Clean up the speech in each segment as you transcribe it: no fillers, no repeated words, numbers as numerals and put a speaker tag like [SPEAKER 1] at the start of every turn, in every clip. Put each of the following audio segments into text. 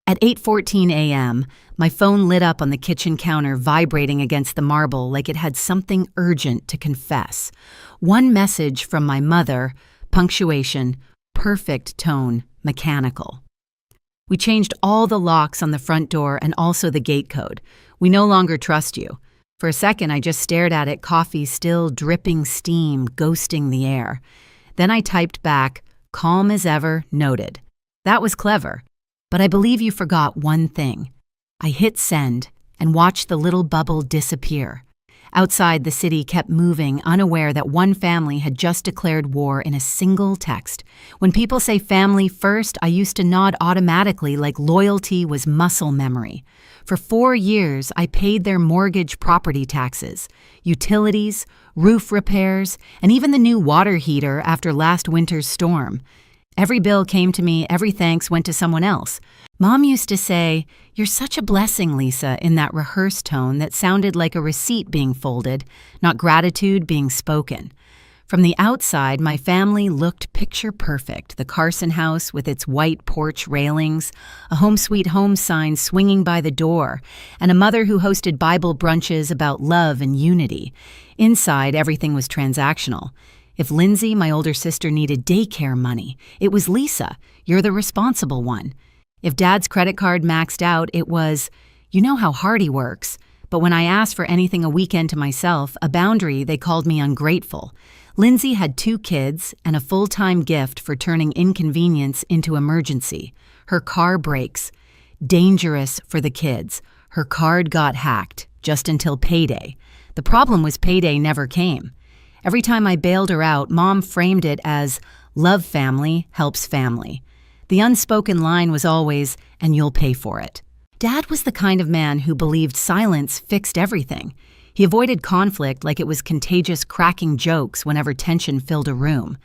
[SPEAKER 1] At 8:14 a.m., my phone lit up on the kitchen counter, vibrating against the marble like it had something urgent to confess. One message from my mother, punctuation, perfect tone, mechanical. We changed all the locks on the front door and also the gate code. We no longer trust you. For a second, I just stared at it, coffee still dripping steam, ghosting the air. Then I typed back, calm as ever, noted. That was clever. But I believe you forgot one thing. I hit send and watched the little bubble disappear. Outside, the city kept moving, unaware that one family had just declared war in a single text. When people say family first, I used to nod automatically like loyalty was muscle memory. For 4 years, I paid their mortgage, property taxes, utilities, roof repairs, and even the new water heater after last winter's storm. Every bill came to me, every thanks went to someone else. Mom used to say, "You're such a blessing, Lisa," in that rehearsed tone that sounded like a receipt being folded, not gratitude being spoken. From the outside, my family looked picture perfect. The Carson house with its white porch railings, a home sweet home sign swinging by the door, and a mother who hosted Bible brunches about love and unity. Inside, everything was transactional. If Lindsay, my older sister, needed daycare money, it was Lisa, you're the responsible one. If Dad's credit card maxed out, it was, you know how hard he works. But when I asked for anything a weekend to myself, a boundary, they called me ungrateful. Lindsay had 2 kids and a full-time gift for turning inconvenience into emergency. Her car breaks. Dangerous for the kids. Her card got hacked, just until payday. The problem was payday never came. Every time I bailed her out, Mom framed it as, love family helps family. The unspoken line was always, and you'll pay for it. Dad was the kind of man who believed silence fixed everything. He avoided conflict like it was contagious, cracking jokes whenever tension filled a room.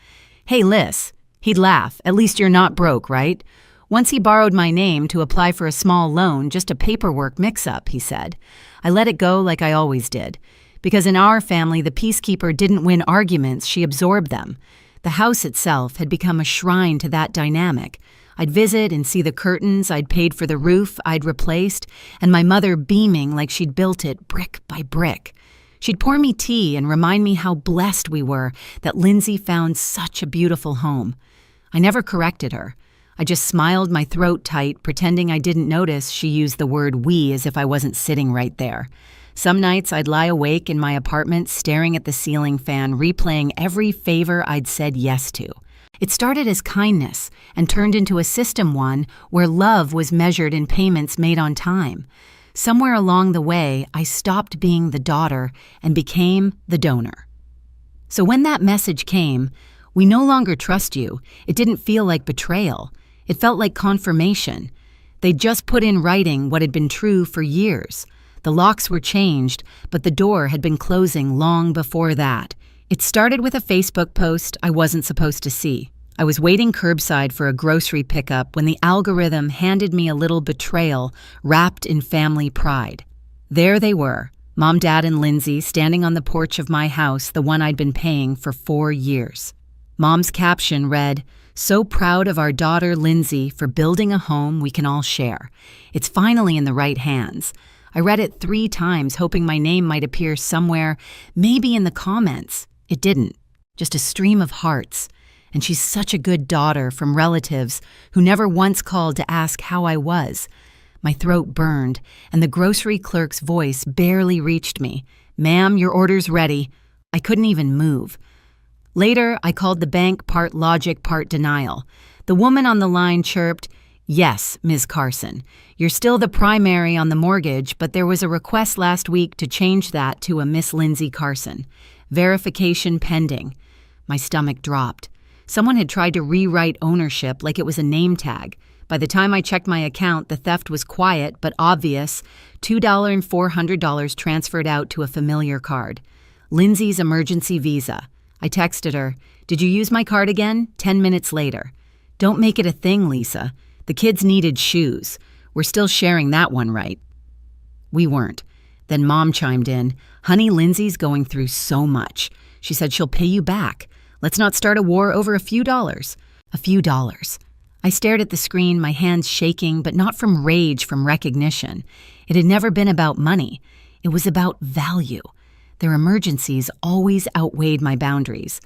[SPEAKER 1] Hey, Liz, he'd laugh, at least you're not broke, right? Once he borrowed my name to apply for a small loan, just a paperwork mix-up, he said. I let it go like I always did. Because in our family, the peacekeeper didn't win arguments, she absorbed them. The house itself had become a shrine to that dynamic. I'd visit and see the curtains I'd paid for the roof I'd replaced, and my mother beaming like she'd built it brick by brick. She'd pour me tea and remind me how blessed we were that Lindsay found such a beautiful home. I never corrected her. I just smiled my throat tight, pretending I didn't notice she used the word we as if I wasn't sitting right there. Some nights I'd lie awake in my apartment staring at the ceiling fan, replaying every favor I'd said yes to. It started as kindness and turned into a system one where love was measured in payments made on time. Somewhere along the way, I stopped being the daughter and became the donor. So when that message came, we no longer trust you, it didn't feel like betrayal. It felt like confirmation. They'd just put in writing what had been true for years. The locks were changed, but the door had been closing long before that. It started with a Facebook post I wasn't supposed to see. I was waiting curbside for a grocery pickup when the algorithm handed me a little betrayal wrapped in family pride. There they were, Mom, Dad, and Lindsay standing on the porch of my house, the one I'd been paying for 4 years. Mom's caption read, "So proud of our daughter Lindsay for building a home we can all share. It's finally in the right hands." I read it 3 times, hoping my name might appear somewhere, maybe in the comments. It didn't. Just a stream of hearts. And she's such a good daughter from relatives who never once called to ask how I was. My throat burned, and the grocery clerk's voice barely reached me. "Ma'am, your order's ready." I couldn't even move. Later, I called the bank, part logic, part denial. The woman on the line chirped, "Yes, Ms. Carson. You're still the primary on the mortgage, but there was a request last week to change that to a Miss Lindsay Carson. Verification pending." My stomach dropped. Someone had tried to rewrite ownership like it was a name tag. By the time I checked my account, the theft was quiet but obvious. $2 and $400 transferred out to a familiar card. Lindsay's emergency visa. I texted her, "Did you use my card again?" 10 minutes later. "Don't make it a thing, Lisa. The kids needed shoes. We're still sharing that one, right?" We weren't. Then Mom chimed in, "Honey, Lindsay's going through so much. She said she'll pay you back. Let's not start a war over a few dollars." A few dollars. I stared at the screen, my hands shaking, but not from rage, from recognition. It had never been about money. It was about value. Their emergencies always outweighed my boundaries.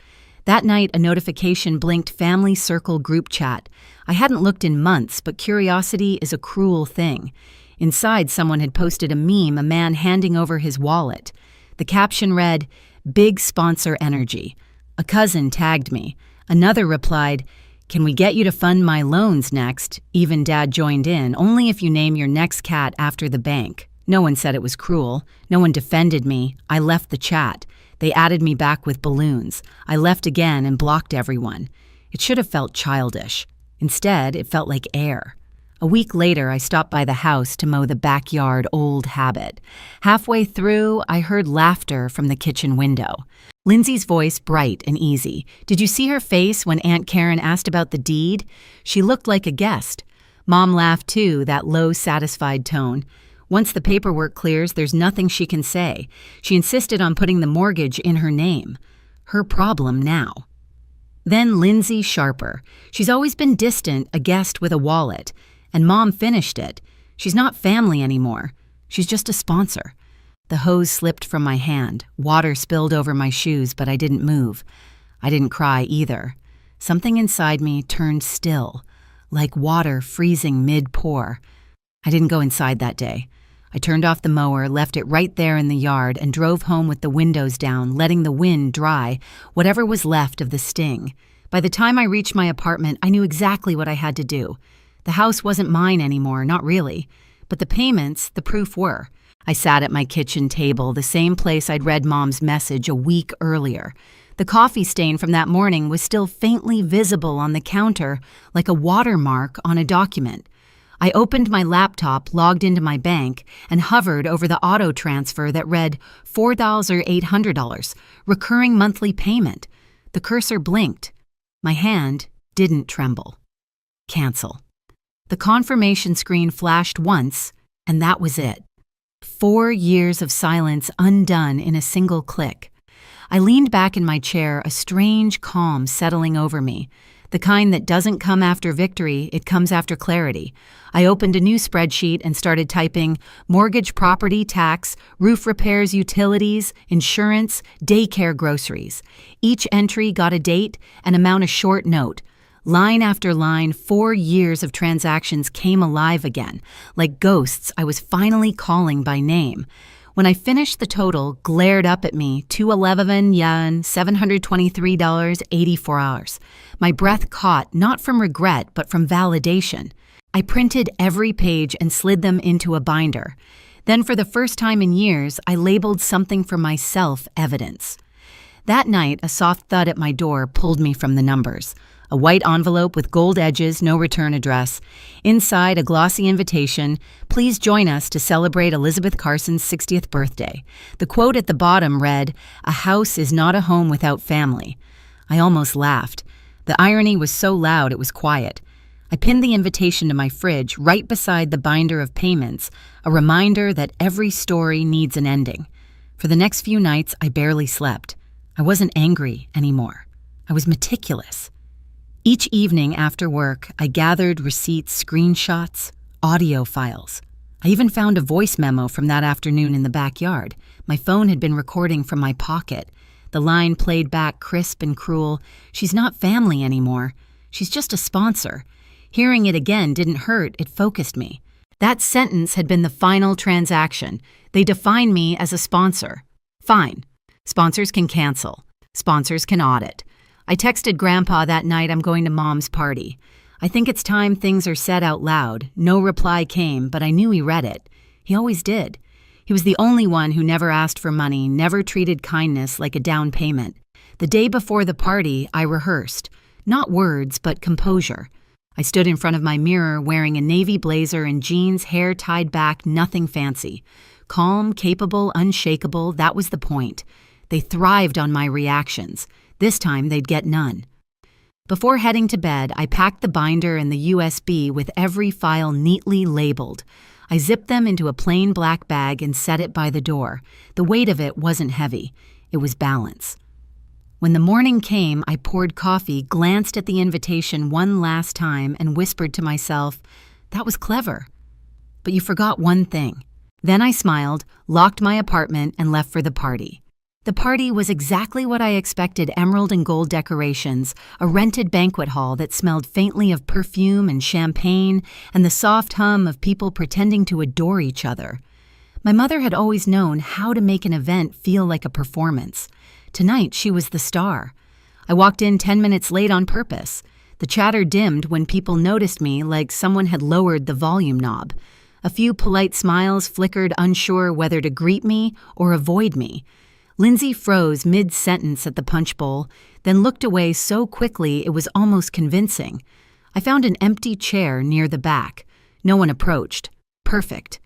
[SPEAKER 1] That night, a notification blinked family circle group chat. I hadn't looked in months, but curiosity is a cruel thing. Inside, someone had posted a meme, a man handing over his wallet. The caption read, "Big sponsor energy." A cousin tagged me. Another replied, "Can we get you to fund my loans next?" Even Dad joined in, "Only if you name your next cat after the bank." No one said it was cruel. No one defended me. I left the chat. They added me back with balloons. I left again and blocked everyone. It should have felt childish. Instead, it felt like air. A week later, I stopped by the house to mow the backyard, old habit. Halfway through, I heard laughter from the kitchen window. Lindsay's voice bright and easy. "Did you see her face when Aunt Karen asked about the deed? She looked like a guest." Mom laughed too, that low, satisfied tone. Once the paperwork clears, there's nothing she can say. She insisted on putting the mortgage in her name. Her problem now. Then Lindsay sharper. "She's always been distant, a guest with a wallet. And Mom finished it. She's not family anymore. She's just a sponsor." The hose slipped from my hand. Water spilled over my shoes, but I didn't move. I didn't cry either. Something inside me turned still, like water freezing mid-pour. I didn't go inside that day. I turned off the mower, left it right there in the yard, and drove home with the windows down, letting the wind dry whatever was left of the sting. By the time I reached my apartment, I knew exactly what I had to do. The house wasn't mine anymore, not really. But the payments, the proof were. I sat at my kitchen table, the same place I'd read Mom's message a week earlier. The coffee stain from that morning was still faintly visible on the counter, like a watermark on a document. I opened my laptop, logged into my bank, and hovered over the auto transfer that read $4,800, recurring monthly payment. The cursor blinked. My hand didn't tremble. Cancel. The confirmation screen flashed once, and that was it. 4 years of silence undone in a single click. I leaned back in my chair, a strange calm settling over me. The kind that doesn't come after victory, it comes after clarity. I opened a new spreadsheet and started typing mortgage, property, tax, roof repairs, utilities, insurance, daycare, groceries. Each entry got a date, an amount, a short note. Line after line, 4 years of transactions came alive again. Like ghosts, I was finally calling by name. When I finished, the total glared up at me, 211 yuan, $723, 84 hours. My breath caught, not from regret, but from validation. I printed every page and slid them into a binder. Then, for the first time in years, I labeled something for myself evidence. That night, a soft thud at my door pulled me from the numbers. A white envelope with gold edges, no return address. Inside, a glossy invitation, "Please join us to celebrate Elizabeth Carson's 60th birthday." The quote at the bottom read, "A house is not a home without family." I almost laughed. The irony was so loud it was quiet. I pinned the invitation to my fridge right beside the binder of payments, a reminder that every story needs an ending. For the next few nights, I barely slept. I wasn't angry anymore. I was meticulous. Each evening after work, I gathered receipts, screenshots, audio files. I even found a voice memo from that afternoon in the backyard. My phone had been recording from my pocket. The line played back crisp and cruel. "She's not family anymore. She's just a sponsor." Hearing it again didn't hurt, it focused me. That sentence had been the final transaction. They define me as a sponsor. Fine. Sponsors can cancel. Sponsors can audit. I texted Grandpa that night, "I'm going to Mom's party." I think it's time things are said out loud. No reply came, but I knew he read it. He always did. He was the only one who never asked for money, never treated kindness like a down payment. The day before the party, I rehearsed. Not words, but composure. I stood in front of my mirror wearing a navy blazer and jeans, hair tied back, nothing fancy. Calm, capable, unshakable, that was the point. They thrived on my reactions. This time, they'd get none. Before heading to bed, I packed the binder and the USB with every file neatly labeled. I zipped them into a plain black bag and set it by the door. The weight of it wasn't heavy. It was balance. When the morning came, I poured coffee, glanced at the invitation one last time, and whispered to myself, "That was clever. But you forgot one thing." Then I smiled, locked my apartment, and left for the party. The party was exactly what I expected: emerald and gold decorations, a rented banquet hall that smelled faintly of perfume and champagne, and the soft hum of people pretending to adore each other. My mother had always known how to make an event feel like a performance. Tonight, she was the star. I walked in 10 minutes late on purpose. The chatter dimmed when people noticed me, like someone had lowered the volume knob. A few polite smiles flickered, unsure whether to greet me or avoid me. Lindsay froze mid-sentence at the punch bowl, then looked away so quickly it was almost convincing. I found an empty chair near the back. No one approached. Perfect.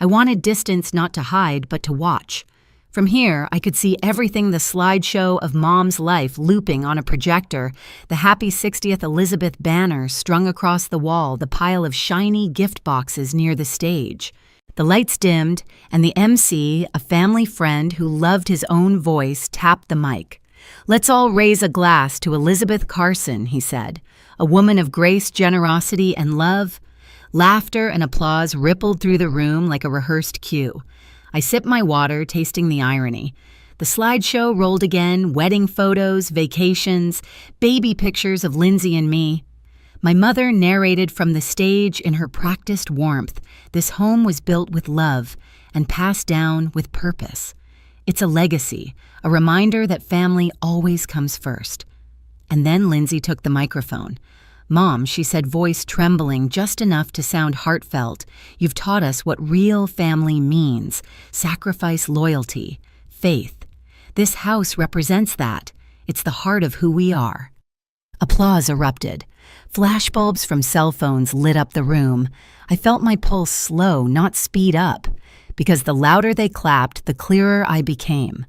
[SPEAKER 1] I wanted distance, not to hide, but to watch. From here, I could see everything: the slideshow of Mom's life looping on a projector, the Happy 60th Elizabeth banner strung across the wall, the pile of shiny gift boxes near the stage. The lights dimmed, and the MC, a family friend who loved his own voice, tapped the mic. "Let's all raise a glass to Elizabeth Carson," he said, "a woman of grace, generosity, and love." Laughter and applause rippled through the room like a rehearsed cue. I sipped my water, tasting the irony. The slideshow rolled again: wedding photos, vacations, baby pictures of Lindsay and me. My mother narrated from the stage in her practiced warmth. This home was built with love and passed down with purpose. It's a legacy, a reminder that family always comes first. And then Lindsay took the microphone. "Mom," she said, voice trembling just enough to sound heartfelt, "you've taught us what real family means: sacrifice, loyalty, faith. This house represents that. It's the heart of who we are." Applause erupted. Flashbulbs from cell phones lit up the room. I felt my pulse slow, not speed up, because the louder they clapped, the clearer I became.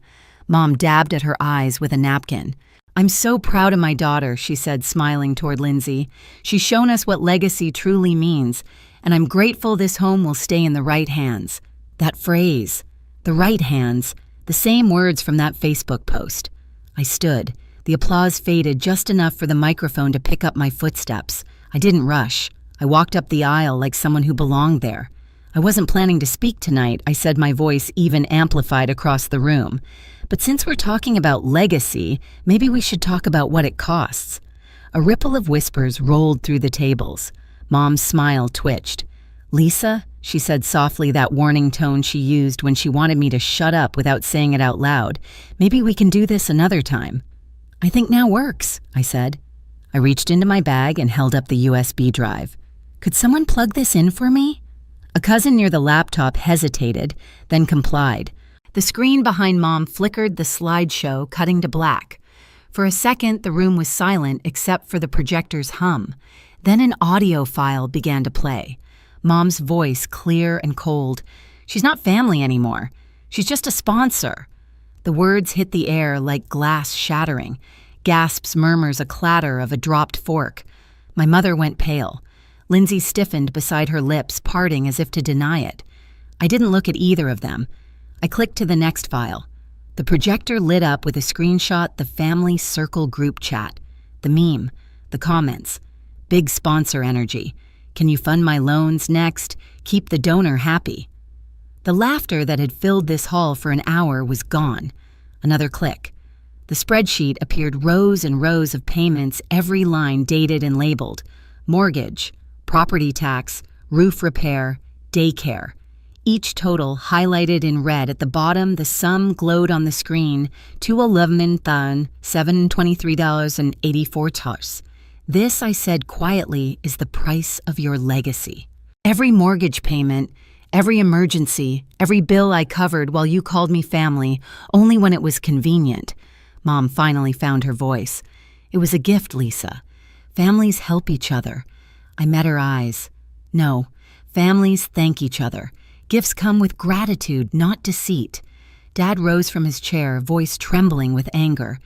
[SPEAKER 1] Mom dabbed at her eyes with a napkin. "I'm so proud of my daughter," she said, smiling toward Lindsay. "She's shown us what legacy truly means, and I'm grateful this home will stay in the right hands." That phrase, the right hands, the same words from that Facebook post. I stood. The applause faded just enough for the microphone to pick up my footsteps. I didn't rush. I walked up the aisle like someone who belonged there. "I wasn't planning to speak tonight," I said, my voice even amplified across the room. "But since we're talking about legacy, maybe we should talk about what it costs." A ripple of whispers rolled through the tables. Mom's smile twitched. "Lisa," she said softly, that warning tone she used when she wanted me to shut up without saying it out loud, "maybe we can do this another time." "I think now works," I said. I reached into my bag and held up the USB drive. "Could someone plug this in for me?" A cousin near the laptop hesitated, then complied. The screen behind Mom flickered, the slideshow cutting to black. For a second, the room was silent except for the projector's hum. Then an audio file began to play. Mom's voice, clear and cold. "She's not family anymore. She's just a sponsor." The words hit the air like glass shattering. Gasps, murmurs, a clatter of a dropped fork. My mother went pale. Lindsay stiffened beside her lips, parting as if to deny it. I didn't look at either of them. I clicked to the next file. The projector lit up with a screenshot: the family circle group chat. The meme, the comments. Big sponsor energy. "Can you fund my loans next? Keep the donor happy." The laughter that had filled this hall for an hour was gone. Another click. The spreadsheet appeared: rows and rows of payments, every line dated and labeled. Mortgage, property tax, roof repair, daycare. Each total highlighted in red. At the bottom, the sum glowed on the screen: $211,723.84. "This," I said quietly, "is the price of your legacy." Every mortgage payment, every emergency, every bill I covered while you called me family, only when it was convenient. Mom finally found her voice. "It was a gift, Lisa. Families help each other." I met her eyes. "No, families thank each other. Gifts come with gratitude, not deceit." Dad rose from his chair, voice trembling with anger.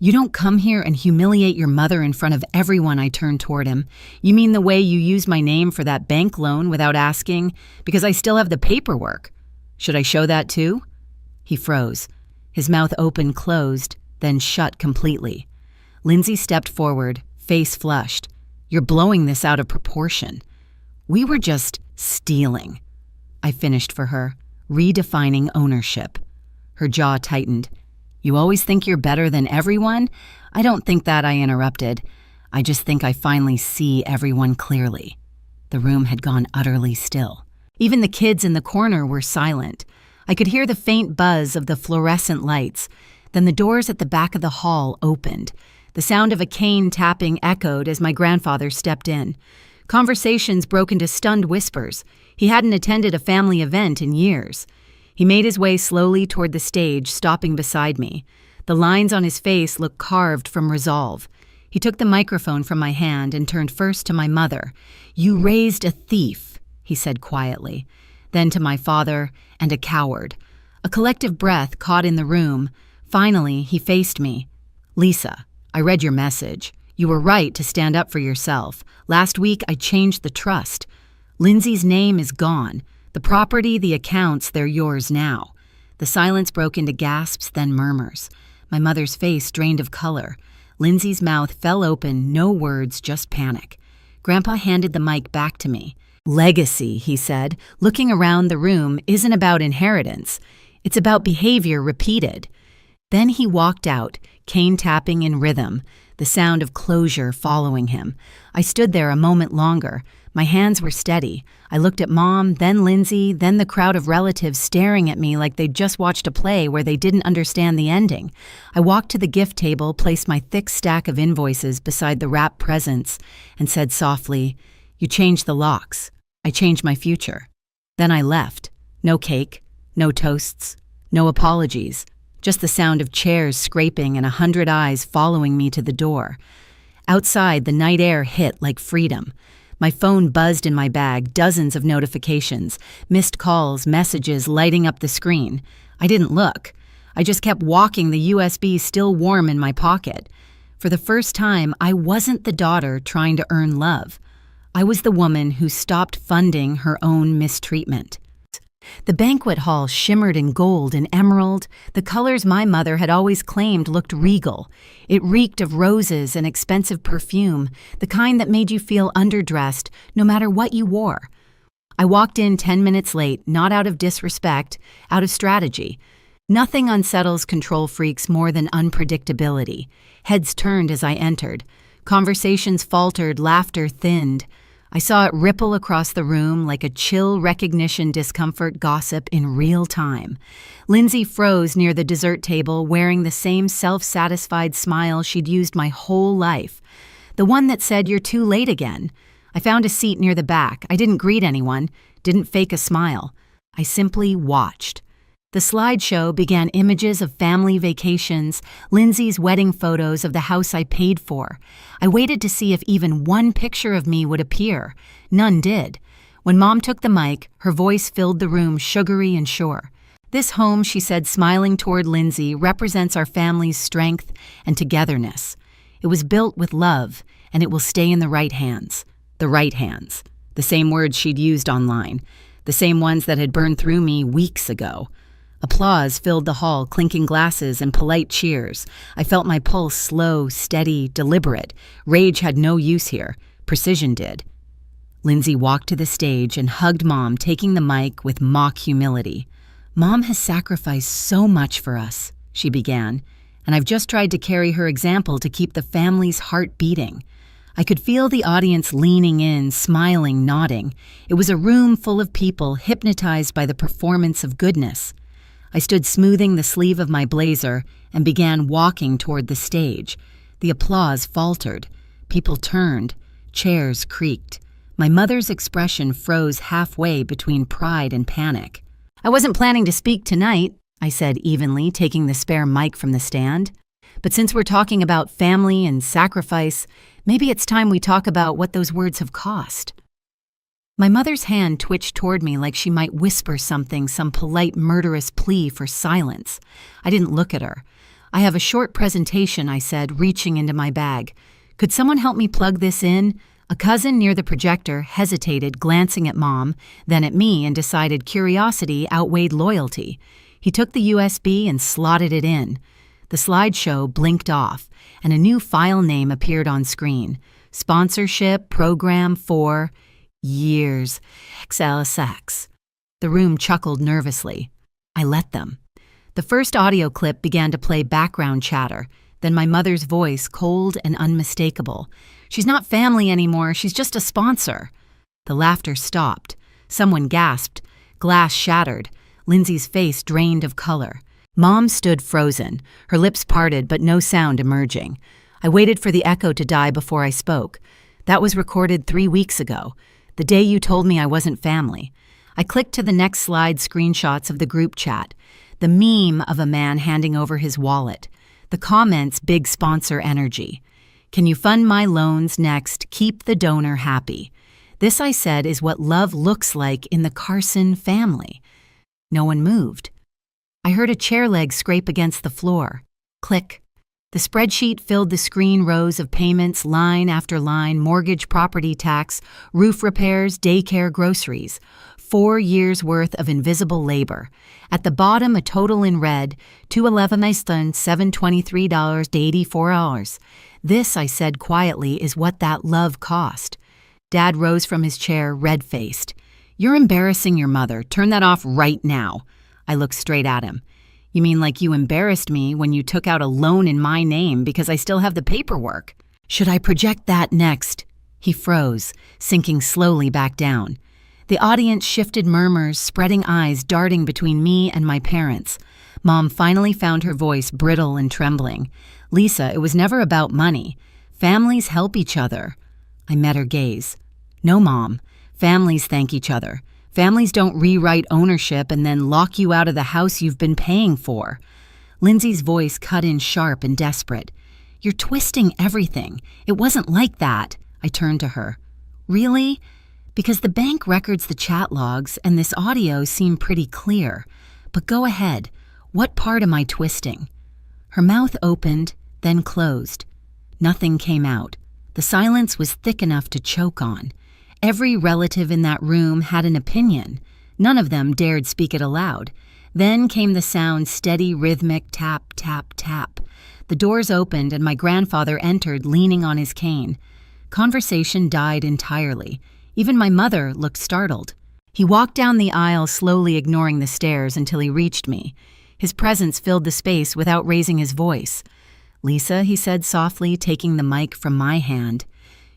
[SPEAKER 1] "You don't come here and humiliate your mother in front of everyone." I turned toward him. "You mean the way you used my name for that bank loan without asking? Because I still have the paperwork. Should I show that too?" He froze. His mouth open, closed, then shut completely. Lindsay stepped forward, face flushed. "You're blowing this out of proportion." "We were just stealing," I finished for her, redefining ownership. Her jaw tightened. "You always think you're better than everyone?" "I don't think that," I interrupted. "I just think I finally see everyone clearly." The room had gone utterly still. Even the kids in the corner were silent. I could hear the faint buzz of the fluorescent lights. Then the doors at the back of the hall opened. The sound of a cane tapping echoed as my grandfather stepped in. Conversations broke into stunned whispers. He hadn't attended a family event in years. He made his way slowly toward the stage, stopping beside me. The lines on his face looked carved from resolve. He took the microphone from my hand and turned first to my mother. "You raised a thief," he said quietly. Then to my father, "and a coward." A collective breath caught in the room. Finally, he faced me. "Lisa, I read your message. You were right to stand up for yourself. Last week, I changed the trust. Lindsay's name is gone. The property, the accounts, they're yours now." The silence broke into gasps, then murmurs. My mother's face drained of color. Lindsay's mouth fell open, no words, just panic. Grandpa handed the mic back to me. "Legacy," he said, looking around the room, "isn't about inheritance. It's about behavior repeated." Then he walked out, cane tapping in rhythm, the sound of closure following him. I stood there a moment longer. My hands were steady. I looked at Mom, then Lindsay, then the crowd of relatives staring at me like they'd just watched a play where they didn't understand the ending. I walked to the gift table, placed my thick stack of invoices beside the wrapped presents, and said softly, "You changed the locks. I changed my future." Then I left. No cake, no toasts, no apologies, just the sound of chairs scraping and 100 eyes following me to the door. Outside, the night air hit like freedom. My phone buzzed in my bag, dozens of notifications, missed calls, messages lighting up the screen. I didn't look. I just kept walking, the USB still warm in my pocket. For the first time, I wasn't the daughter trying to earn love. I was the woman who stopped funding her own mistreatment. The banquet hall shimmered in gold and emerald, the colors my mother had always claimed looked regal. It reeked of roses and expensive perfume, the kind that made you feel underdressed no matter what you wore. I walked in 10 minutes late, not out of disrespect, out of strategy. Nothing unsettles control freaks more than unpredictability. Heads turned as I entered. Conversations faltered, laughter thinned. I saw it ripple across the room like a chill recognition discomfort gossip in real time. Lindsay froze near the dessert table, wearing the same self-satisfied smile she'd used my whole life. The one that said, "You're too late again." I found a seat near the back. I didn't greet anyone, didn't fake a smile. I simply watched. The slideshow began images of family vacations, Lindsay's wedding photos of the house I paid for. I waited to see if even one picture of me would appear. None did. When Mom took the mic, her voice filled the room, sugary and sure. "This home," she said, smiling toward Lindsay, "represents our family's strength and togetherness. It was built with love, and it will stay in the right hands." The right hands. The same words she'd used online. The same ones that had burned through me weeks ago. Applause filled the hall, clinking glasses and polite cheers. I felt my pulse slow, steady, deliberate. Rage had no use here. Precision did. Lindsay walked to the stage and hugged Mom, taking the mic with mock humility. "Mom has sacrificed so much for us," she began, "and I've just tried to carry her example to keep the family's heart beating." I could feel the audience leaning in, smiling, nodding. It was a room full of people hypnotized by the performance of goodness. I stood smoothing the sleeve of my blazer and began walking toward the stage. The applause faltered. People turned. Chairs creaked. My mother's expression froze halfway between pride and panic. "I wasn't planning to speak tonight," I said evenly, taking the spare mic from the stand. "But since we're talking about family and sacrifice, maybe it's time we talk about what those words have cost." My mother's hand twitched toward me like she might whisper something, some polite, murderous plea for silence. I didn't look at her. "I have a short presentation," I said, reaching into my bag. "Could someone help me plug this in?" A cousin near the projector hesitated, glancing at Mom, then at me, and decided curiosity outweighed loyalty. He took the USB and slotted it in. The slideshow blinked off, and a new file name appeared on screen. Sponsorship Program for Years. XLSX. The room chuckled nervously. I let them. The first audio clip began to play background chatter, then my mother's voice, cold and unmistakable. She's not family anymore, she's just a sponsor. The laughter stopped. Someone gasped. Glass shattered. Lindsay's face drained of color. Mom stood frozen, her lips parted but no sound emerging. I waited for the echo to die before I spoke. That was recorded 3 weeks ago, the day you told me I wasn't family. I clicked to the next slide screenshots of the group chat. The meme of a man handing over his wallet. The comments, big sponsor energy. Can you fund my loans next? Keep the donor happy. This, I said, is what love looks like in the Carson family. No one moved. I heard a chair leg scrape against the floor. Click. The spreadsheet filled the screen rows of payments, line after line, mortgage, property tax, roof repairs, daycare, groceries. 4 years' worth of invisible labor. At the bottom, a total in red, $211,723.84. This, I said quietly, is what that love cost. Dad rose from his chair, red-faced. You're embarrassing your mother. Turn that off right now. I looked straight at him. You mean like you embarrassed me when you took out a loan in my name because I still have the paperwork? Should I project that next? He froze, sinking slowly back down. The audience shifted murmurs, spreading eyes darting between me and my parents. Mom finally found her voice brittle and trembling. Lisa, it was never about money. Families help each other. I met her gaze. No, Mom. Families thank each other. Families don't rewrite ownership and then lock you out of the house you've been paying for. Lindsay's voice cut in sharp and desperate. You're twisting everything. It wasn't like that. I turned to her. Really? Because the bank records the chat logs and this audio seemed pretty clear. But go ahead. What part am I twisting? Her mouth opened, then closed. Nothing came out. The silence was thick enough to choke on. Every relative in that room had an opinion. None of them dared speak it aloud. Then came the sound, steady, rhythmic tap, tap, tap. The doors opened and my grandfather entered, leaning on his cane. Conversation died entirely. Even my mother looked startled. He walked down the aisle, slowly ignoring the stairs until he reached me. His presence filled the space without raising his voice. Lisa, he said softly, taking the mic from my hand.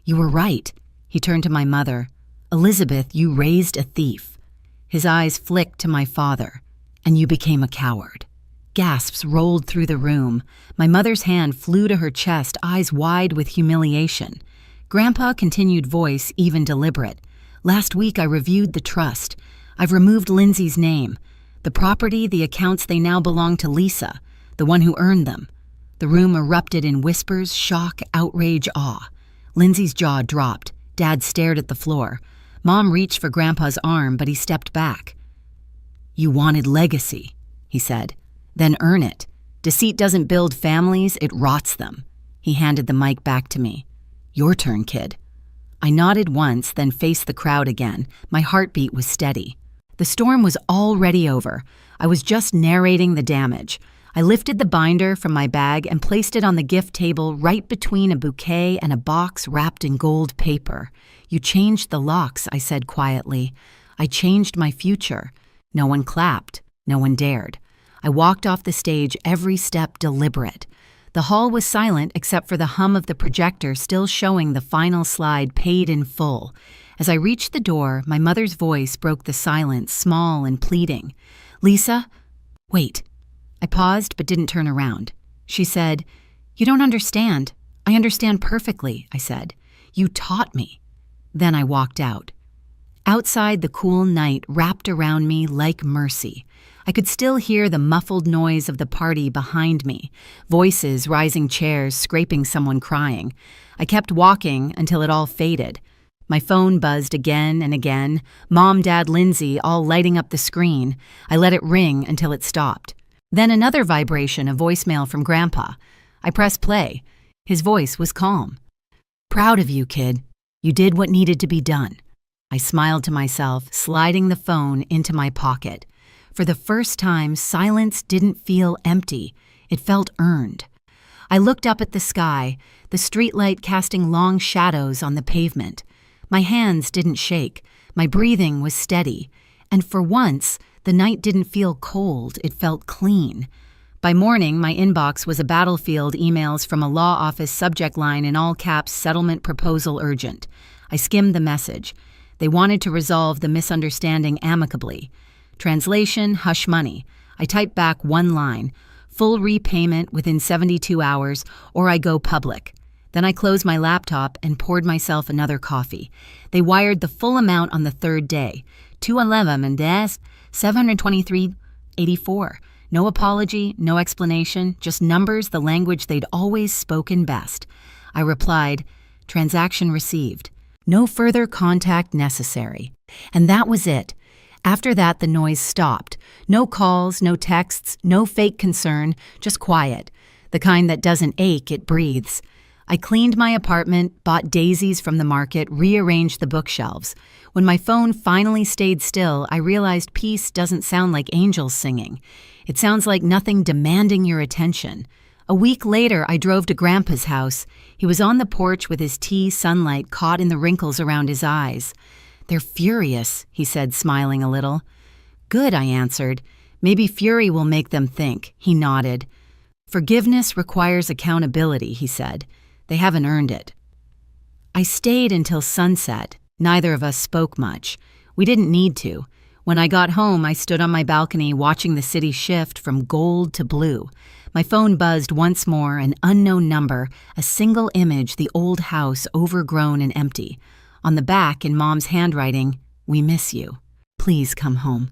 [SPEAKER 1] You were right. He turned to my mother. Elizabeth, you raised a thief. His eyes flicked to my father. And you became a coward. Gasps rolled through the room. My mother's hand flew to her chest, eyes wide with humiliation. Grandpa continued, voice even deliberate. Last week I reviewed the trust. I've removed Lindsay's name. The property, the accounts, they now belong to Lisa, the one who earned them. The room erupted in whispers, shock, outrage, awe. Lindsay's jaw dropped. Dad stared at the floor. Mom reached for Grandpa's arm, but he stepped back. You wanted legacy, he said. Then earn it. Deceit doesn't build families, it rots them. He handed the mic back to me. Your turn, kid. I nodded once, then faced the crowd again. My heartbeat was steady. The storm was already over. I was just narrating the damage. I lifted the binder from my bag and placed it on the gift table right between a bouquet and a box wrapped in gold paper. You changed the locks, I said quietly. I changed my future. No one clapped. No one dared. I walked off the stage, every step deliberate. The hall was silent except for the hum of the projector still showing the final slide paid in full. As I reached the door, my mother's voice broke the silence, small and pleading. Lisa, wait. I paused but didn't turn around. She said, You don't understand. I understand perfectly, I said. You taught me. Then I walked out. Outside, the cool night wrapped around me like mercy. I could still hear the muffled noise of the party behind me, voices, rising chairs, scraping someone crying. I kept walking until it all faded. My phone buzzed again and again, Mom, Dad, Lindsay, all lighting up the screen. I let it ring until it stopped. Then another vibration, a voicemail from Grandpa. I pressed play. His voice was calm. Proud of you, kid. You did what needed to be done. I smiled to myself, sliding the phone into my pocket. For the first time, silence didn't feel empty. It felt earned. I looked up at the sky, the streetlight casting long shadows on the pavement. My hands didn't shake, my breathing was steady, and for once, the night didn't feel cold, it felt clean. By morning, my inbox was a battlefield emails from a law office subject line in all caps, settlement proposal urgent. I skimmed the message. They wanted to resolve the misunderstanding amicably. Translation, hush money. I typed back one line, full repayment within 72 hours, or I go public. Then I closed my laptop and poured myself another coffee. They wired the full amount on the third day, 211 and $723.84. No apology, no explanation, just numbers, the language they'd always spoken best. I replied, transaction received. No further contact necessary. And that was it. After that, the noise stopped. No calls, no texts, no fake concern, just quiet. The kind that doesn't ache, it breathes. I cleaned my apartment, bought daisies from the market, rearranged the bookshelves. When my phone finally stayed still, I realized peace doesn't sound like angels singing. It sounds like nothing demanding your attention. A week later, I drove to Grandpa's house. He was on the porch with his tea sunlight caught in the wrinkles around his eyes. "They're furious," he said, smiling a little. "Good," I answered. "Maybe fury will make them think," he nodded. "Forgiveness requires accountability," he said. "They haven't earned it." I stayed until sunset. Neither of us spoke much. We didn't need to. When I got home, I stood on my balcony watching the city shift from gold to blue. My phone buzzed once more, an unknown number, a single image, the old house overgrown and empty. On the back, in Mom's handwriting, "We miss you. Please come home."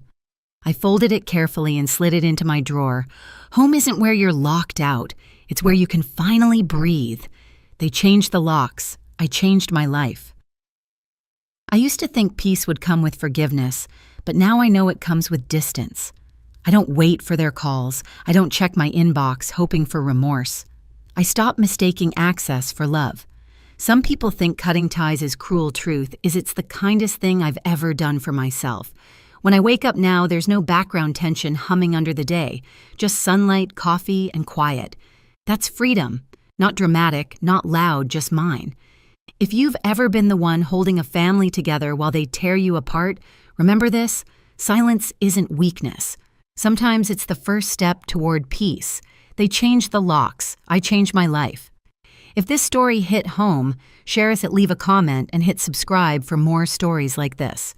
[SPEAKER 1] I folded it carefully and slid it into my drawer. Home isn't where you're locked out. It's where you can finally breathe. They changed the locks. I changed my life. I used to think peace would come with forgiveness, but now I know it comes with distance. I don't wait for their calls. I don't check my inbox hoping for remorse. I stopped mistaking access for love. Some people think cutting ties is cruel. Truth is it's the kindest thing I've ever done for myself. When I wake up now, there's no background tension humming under the day, just sunlight, coffee, and quiet. That's freedom. Not dramatic, not loud, just mine. If you've ever been the one holding a family together while they tear you apart, remember this: silence isn't weakness. Sometimes it's the first step toward peace. They changed the locks. I changed my life. If this story hit home, share us at Leave a Comment and hit subscribe for more stories like this.